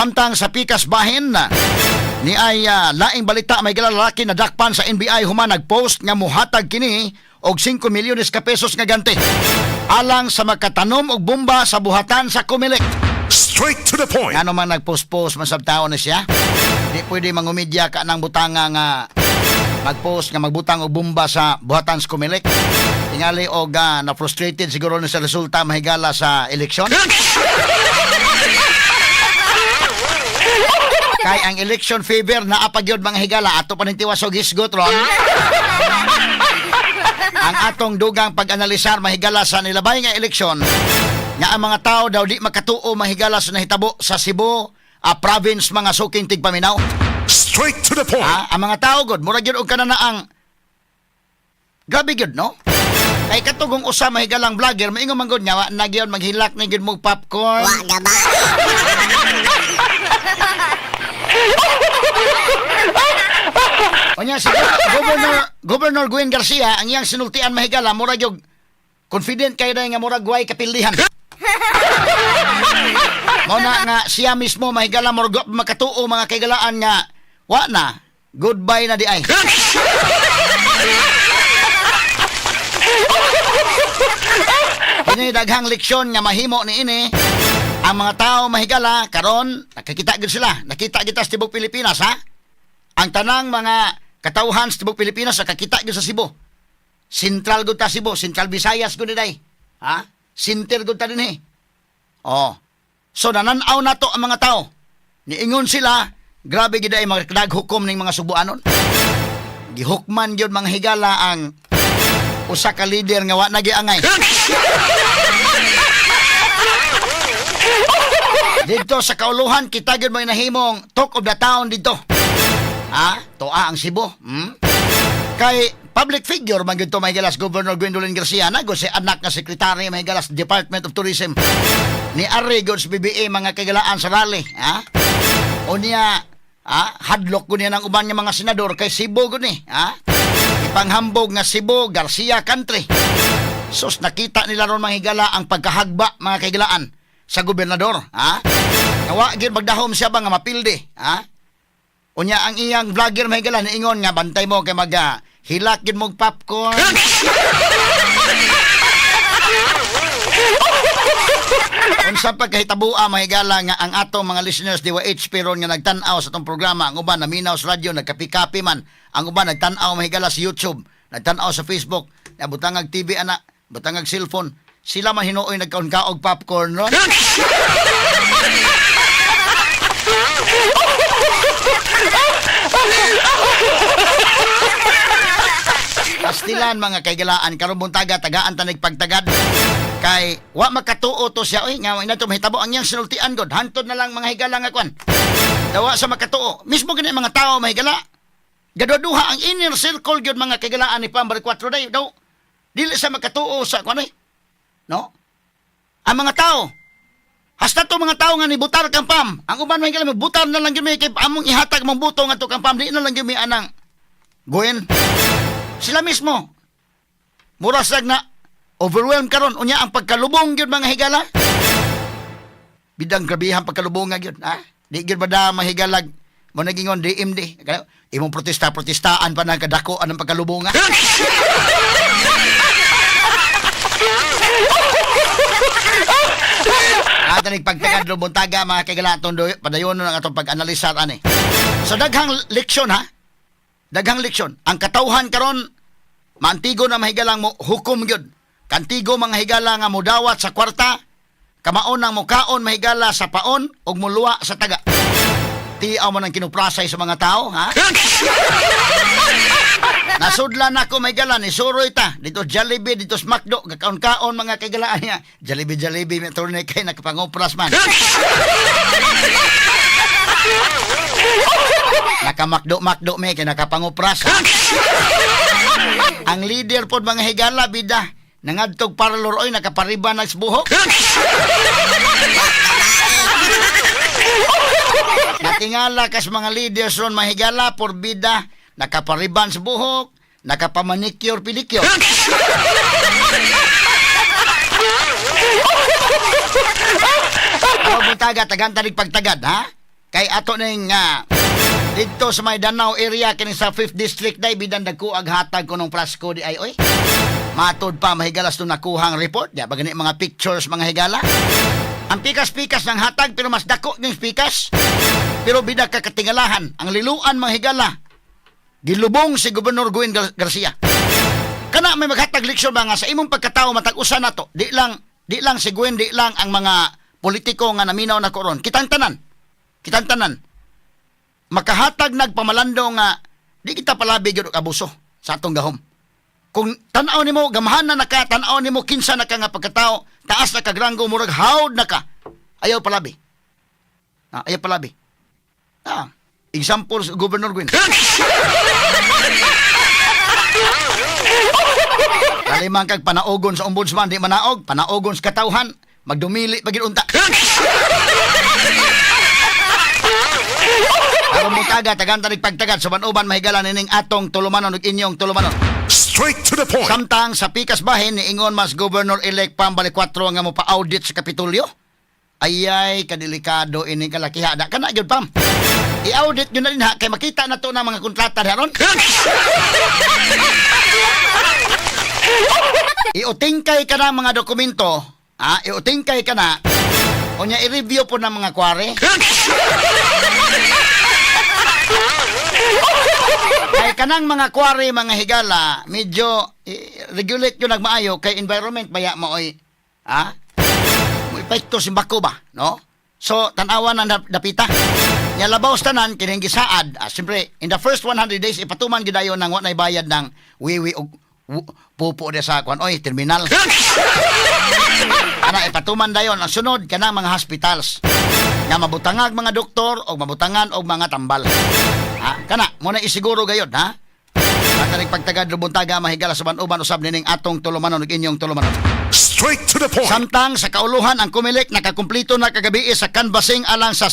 Samtang sa pikas bahin na ni ay laing balita may lalaki na dakpan sa NBI human nagpost nga muhatag kini og 5 milyones ka pesos nga ganti alang sa magkatanom og bomba sa buhatan sa Comelec. Straight to the point. Ano man nagpost-post man sa tao na siya. Di pwede mangumidya ka ng butanga nga magpost nga magbutang og bomba sa buhatan sa Comelec. Tingali og na frustrated siguro na sa resulta mahigala sa eleksyon. Kay ang election favor na apagyod mga higala ato panintiwas og hisgot ron. Ang atong dugang pag-analisar mahigala sa nilabay nga eleksyon nga ang mga tao daw di makatuo mahigala sa nahitabo sa Cebu province mga suking tigpaminaw. Straight to the point. Ang mga tao god mura gyud og kanana ang grabe gyud no. Kay katugong usa mahigalang vlogger maingon man gud nya wa na gyud maghilak na gyud mo popcorn. Wa gaba. Onya si Governor Gwen Garcia ang iyang sinultian mahigala mura gyud confident kay nga mura guway kapildihan. Mo na nga siya mismo mahigala mura makatuo mga kaigalaan nga wa na goodbye na di ay. Ini daghang leksyon nga mahimo ni ini ang mga tao mahigala karon nakakita gid sila nakita kita sa tibok Pilipinas ha ang tanang mga katawhan sa tibok Pilipinas nakakita gid sa Cebu Central gud ta Cebu Central Visayas gud day ha center gud ta dinhi so nananaw nato ang mga tao niingon sila grabe gid ay mga naghukom ning mga Subuanon gihukman gyud mga higala ang usa ka leader nga wa na giangay. Dito sa kauluhan kita gyud may nahimong talk of the town dito. Toa ang Cebu. Kay public figure man gyud to may galas Governor Gwendolyn Garcia nago si anak nga sekretary may galas Department of Tourism ni Ari gyud sa BBA mga kagalaan sa rally. O niya hadlok ko niya ng uban nga mga senador kay Cebu gud ni. Ipanghambog nga Cebu Garcia Country. Sus nakita nila ron mga higala ang pagkahagba mga kaigalaan sa gobernador. Nawa gyud magdahom siya ba nga mapildi. Unya ang iyang vlogger mga higala niingon nga bantay mo kay hilak gyud mog popcorn. Unsa pa kahitabua mahigala nga ang atong mga listeners DYH pero nga nagtan-aw sa atong programa ang uban naminaw sa radyo nagkapi-kapi man ang uban nagtan-aw mahigala sa YouTube nagtan-aw sa Facebook nabutangag TV ana butangag cellphone sila man hinuoy nagkaon-kaog popcorn no. Pastilan mga kaigalaan karon buntaga tagaan tanig pagtagad kay wa makatuo to siya oy nga ina to mahitabo ang iyang sinultian god hantod na lang mga higala nga kwan dawa sa makatuo mismo gani mga tao mahigala gaduduha ang inner circle gyud mga kaigalaan ni Pambar 4 day daw dili sa makatuo sa kwan no ang mga tao hasta to mga tao nga nibutar kang Pam ang uban mahigala butar na lang gyud may kay among ihatag mong buto nga to kang Pam di na lang gyud may anang Gwen sila mismo murasag na overwhelmed karon unya ang pagkalubong gyud mga higala. Bidang grabihan pagkalubong nga gyud, Di gyud bada mahigalag mo nagingon DMD. Imong protestaan pa nang kadako anang pagkalubong nga. Atanig pagtagad lo buntaga mga kagala tondo padayon ang atong pag-analisar ani. So daghang leksyon ha. Daghang leksyon. Ang katawhan karon maantigo na mahigalang mo hukom gyud. Kantigo mga higala nga mudawat sa kwarta, kamaon ang mukaon mahigala sa paon ug muluwa sa taga. Tiaw mo nang kinuprasay sa mga tao, ha? Nasudlan ako mahigala ni suroy ta dito Jollibee dito Smakdo kakaon-kaon mga kaigalaan niya. Jollibee may turne kay nakapangopras man. Nakamakdo may kay nakapangopras. Ang leader pod mga higala bida nangadtog parlor oy nakapariban ng buhok. Natingala kas mga leaders ron mahigala por bida nakapariban sa buhok, nakapamanicure pedicure. Ano mo taga tagan tanig pagtagad ha? Kay ato ning dito sa may Danao area kini sa 5th district day bidan dagko ag hatag ko nung Prasco di ay oy. Matod pa mahigalas nung nakuhang report. Ya bagani mga pictures mga higala. Ang pikas-pikas ng hatag pero mas dako ng pikas. Pero bidak kakatingalahan ang liluan mga higala. Gilubong si Gobernador Gwen Garcia. Kana may maghatag leksyon ba nga sa imong pagkatao matag-usa nato. Di lang si Gwen, di lang ang mga politiko nga naminaw na koron. Kitang tanan. Makahatag nagpamalando nga di kita palabi gyud og abuso sa atong gahom. Kung tan-aw nimo gamahan na naka, tan-aw nimo kinsa na ka nga pagkatao, taas na kagranggo murag hawd na ka. Ayaw palabi. Ayaw palabi. Example sa Governor Gwen. Kalimang kag panaogon sa ombudsman, di manaog, panaogon sa katawhan, magdumili pagin unta. Aron mo tagan tanig pagtagad sa banuban mahigalan nining atong tulumanon ug inyong tulumanon. Straight to the point. Samtang sa pikas bahin ni ingon mas Governor-elect Pambali 4 nga mo pa-audit sa Kapitolyo. Ayay kadelikado ini kalakiha da kana gyud pam. I-audit yun na din ha kay makita na to ng mga kontrata daron. Iutingkay ka na mga dokumento, iutingkay ka na. Unya i-review po ng mga kware. Kay kanang mga kware mga higala, medyo regulate yun nagmaayo kay environment baya mo oy. Mo ipekto simbako ba, no? So tan-awan ang dapita. Nya labaw tanan kining gisaad. Siyempre, in the first 100 days ipatuman gidayon nang wa nay bayad ng wiwi og pupo de sa kwan oy terminal. Ana ipatuman dayon ang sunod kanang mga hospitals nga mabutangag mga doktor o mabutangan og mga tambal. Kana mo na isiguro gayod ha. Katanig pagtagad lubuntaga mahigala sa banuban usab nining atong tulumanon ug inyong tulumanon. Straight to the point. Samtang sa kauluhan ang Comelec nakakumpleto na kagabi sa canvassing alang sa